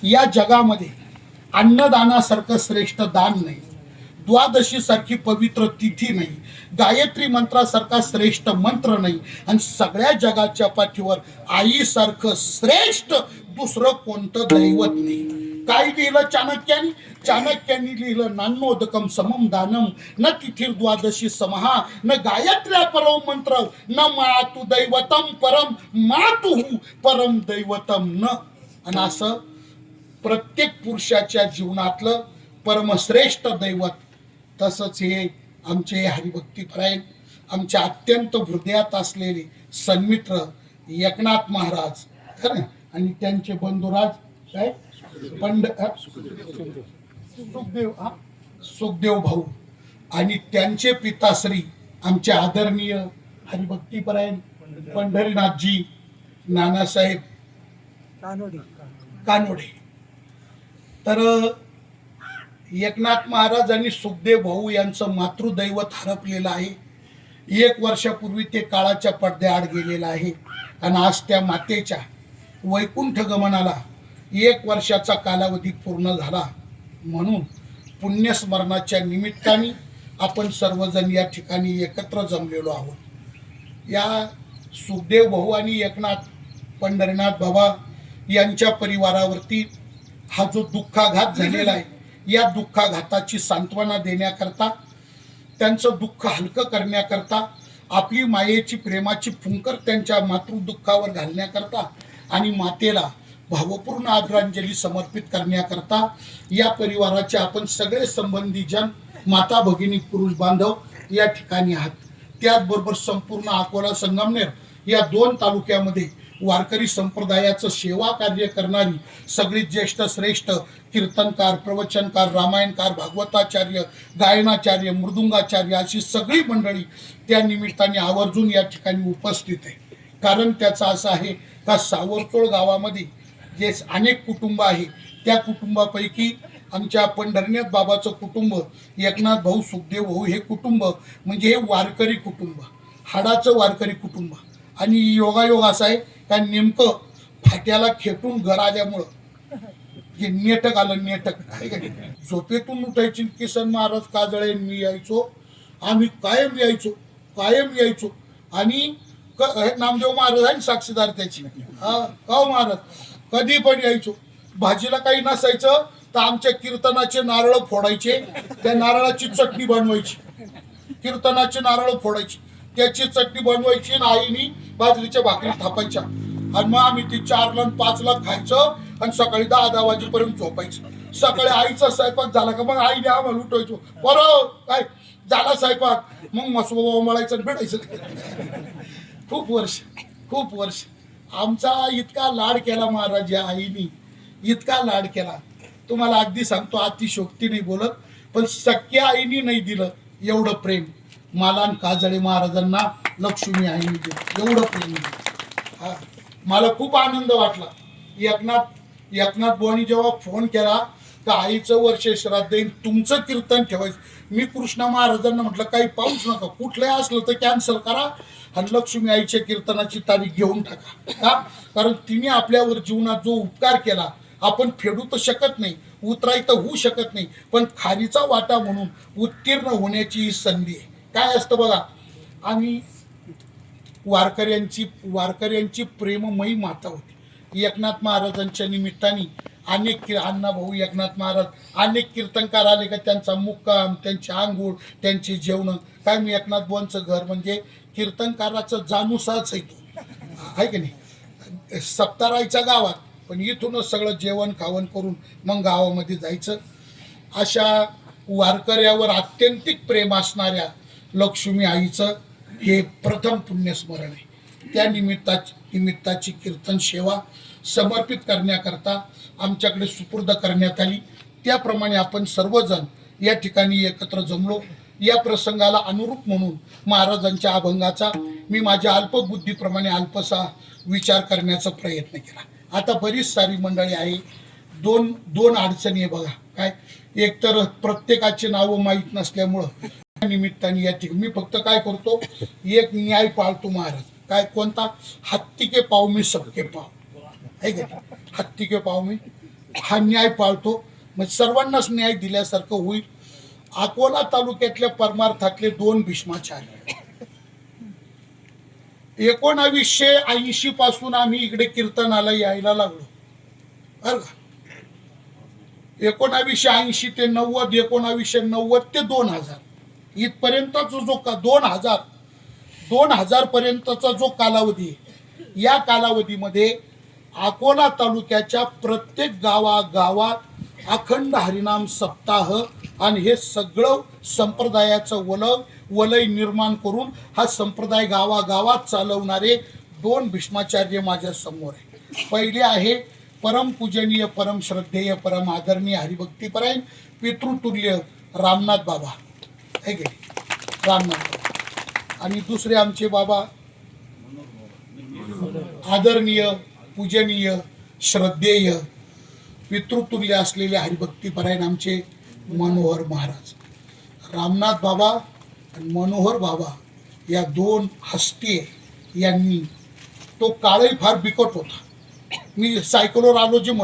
या जगामध्ये अन्नदानासारखं श्रेष्ठ दान नाही, द्वादशी सारखी पवित्र तिथी नाही, गायत्री मंत्रासारखा श्रेष्ठ मंत्र नाही, आणि सगळ्या जगाच्या पाठीवर आईसारखं श्रेष्ठ दुसरं कोणतं दैवत नाही. काय लिहिलं चाणक्याने? चाणक्यांनी लिहिलं, नान्नोदकम समम दानम न तिथिर द्वादशी समहा न गायत्र्या परम मंत्र न मातु दैवतम परम मातु परम दैवतम न. आणि असं प्रत्येक पुरुषाच्या जीवनातलं परमश्रेष्ठ दैवत. तसंच हे आमचे हरिभक्तीपरायण, आमच्या अत्यंत हृदयात असलेले सन्मित्र एकनाथ महाराज खरं, आणि त्यांचे बंधुराज काय सुखदेव भाऊ, आणि त्यांचे पिताश्री आमचे आदरणीय हरिभक्तीपरायण पंढरीनाथजी नानासाहेब कानोडे. तर एकनाथ महाराज आणि सुखदेव भाऊ यांचं मातृदैवत हरपलेलं आहे. 1 वर्षापूर्वी ते काळाच्या पडद्याआड गेलेलं आहे, आणि आज त्या मातेच्या वैकुंठ गमनाला 1 वर्षाचा कालावधी पूर्ण झाला. म्हणून पुण्यस्मरणाच्या निमित्ताने आपण सर्वजण या ठिकाणी एकत्र जमलेलो आहोत. या सुखदेव भाऊ आणि एकनाथ पंढरीनाथ बाबा यांच्या परिवारावरती हा जो दुःखाघात झालेला आहे, या दुःखाघाताची सांत्वना देण्याकरता, त्यांचं दुःख हलकं करण्याकरता, आपली मायेची प्रेमाची फुंकर त्यांच्या मातृदुःखावर घालण्याकरता आणि मातेला भावपूर्ण आदरांजली समर्पित करण्याकरता या परिवाराचे आपण सगळे संबंधीजन, माता भगिनी, पुरुष बांधव या ठिकाणी आहात. त्याचबरोबर संपूर्ण अकोला संगमनेर या 2 तालुक्यामध्ये वारकरी संप्रदायाचं सेवा कार्य करणारी सगळी ज्येष्ठ श्रेष्ठ कीर्तनकार, प्रवचनकार, रामायणकार, भागवताचार्य, गायनाचार्य, मृदुंगाचार्य अशी सगळी मंडळी त्या निमित्ताने आवर्जून या ठिकाणी उपस्थित आहे. कारण त्याचं असं आहे का सावरतोळ गावामध्ये जे अनेक कुटुंब आहे, त्या कुटुंबापैकी आमच्या पंढरीनाथ बाबाचं कुटुंब, एकनाथ भाऊ, सुखदेव भाऊ हे कुटुंब म्हणजे हे वारकरी कुटुंब, हाडाचं वारकरी कुटुंब. आणि योगायोग असा आहे का नेमकं फाट्याला खेटून घर आल्यामुळं जे नेटक आलं, नेटक आहे का, झोपेतून उठायची किसन महाराज काजळे मी यायचो, आम्ही कायम यायचो. आणि नामदेव महाराज आणि साक्षीदार त्याची, हा काव महाराज कधी पण यायचो. भाजीला काही नसायचं तर आमच्या कीर्तनाचे नारळ फोडायचे, त्या नारळाची चटणी बनवायची, कीर्तनाचे नारळ फोडायची, त्याची चटणी बनवायची आणि आईनी बाजरीच्या भाकरी थापायच्या, आणि मग आम्ही ती 4ला आणि 5ला खायचं आणि सकाळी 10 वाजेपर्यंत झोपायचं. सकाळी आईचा स्वयंपाक झाला का मग आईने आम्हाला उठवायचो, बरं काय झाला स्वयंपाक, मग मसोबा मळायचं आणि भेटायचं. खूप वर्ष आमचा इतका लाड केला महाराज या आईनी, इतका लाड केला. तुम्हाला अगदी सांगतो, अतिशोक्ती नाही बोलत, पण सख्या आईनी नाही दिलं एवढं प्रेम मला आणि काजळे महाराजांना लक्ष्मी आईनी दिलं एवढं प्रेम. हा मला खूप आनंद वाटला. एकनाथ बुवानी जेव्हा फोन केला तर आईचं वर्ष श्राद्ध येईल, तुमचं कीर्तन ठेवायचं. मी कृष्णा महाराजांना म्हटलं काही पाऊच नका, कुठलंही असलं तर कॅन्सल करा आणि लक्ष्मी आईच्या कीर्तनाची तारीख घेऊन टाका. का? कारण तिने आपल्यावर जीवनात जो उपकार केला आपण फेडू तर शकत नाही, उतराई तर होऊ शकत नाही, पण खारीचा वाटा म्हणून उत्तीर्ण होण्याची ही संधी आहे. काय असतं बघा, आम्ही वारकऱ्यांची प्रेममयी माता होती. एकनाथ महाराजांच्या निमित्ताने अनेक अण्णाभाऊ एकनाथ महाराज अनेक कीर्तनकार आले का त्यांचा मुक्काम, त्यांची आंघोळ, त्यांची जेवण. काय मी एकनाथ बुवांचं घर म्हणजे कीर्तनकाराचं जाणूसाच आहे तो, आहे की नाही. सप्तारायच्या गावात, पण इथूनच सगळं जेवण खावण करून मग गावामध्ये जायचं. अशा वारकऱ्यावर आत्यंतिक प्रेम असणाऱ्या लक्ष्मी आईचं हे प्रथम पुण्यस्मरण आहे. त्या निमित्ताची कीर्तन सेवा समर्पित करण्याकरता आमच्याकडे सुपूर्द करण्यात आली. त्याप्रमाणे आपण सर्वजण या ठिकाणी एकत्र जमलो. या प्रसंगाला अनुरूप म्हणून महाराजांच्या अभंगाचा मी माझ्या अल्पबुद्धीप्रमाणे अल्पसा विचार करण्याचा प्रयत्न केला. आता बरीच सारी मंडळी आहे. दोन अडचणी आहे बघा. काय, एक तर प्रत्येकाची नावं माहीत नसल्यामुळं निमित्ताने या ठिकाणी मी फक्त काय करतो, एक न्याय पाळतो महाराज. काय, कोणता? हत्ती के पाव मी सबके पाव, आहे का? हत्ती के पाव मी हा न्याय पाळतो, मग सर्वांनाच न्याय दिल्यासारखं होईल. अकोला तालुक्यातल्या परमार्थातले 2 भीष्माचार्य 1980 पासून आम्ही इकडे कीर्तनाला यायला लागलो बरं का. 1980 ते 90, 1990 ते 2000 इथपर्यंतचा जो 2000 पर्यंतचा जो कालावधी आहे, या कालावधीमध्ये अकोला तालुक्याच्या प्रत्येक गावागावात अखंड हरिनाम सप्ताह आणि हे सगळं संप्रदायाचं वलय निर्माण करून हा संप्रदाय गावागावात चालवणारे 2 भीष्माचार्य माझ्या समोर आहे. पहिले आहे परमपूजनीय, परम श्रद्धेय, परम आदरणीय, हरिभक्तीपरायण, पितृतुल्य रामनाथ बाबा हे गेले, रामनाथ बाबा. आणि दुसरे आमचे बाबा आदरणीय, पूजनीय, श्रद्धेय, पितृतुल्य असलेले हरिभक्तीपरायण आमचे मनोहर महाराज. रामनाथ बाबा आणि मनोहर बाबा या 2 हस्ती यांनी, तो काळही फार बिकट होता. मी सायकलवर आलो जे म्हटलं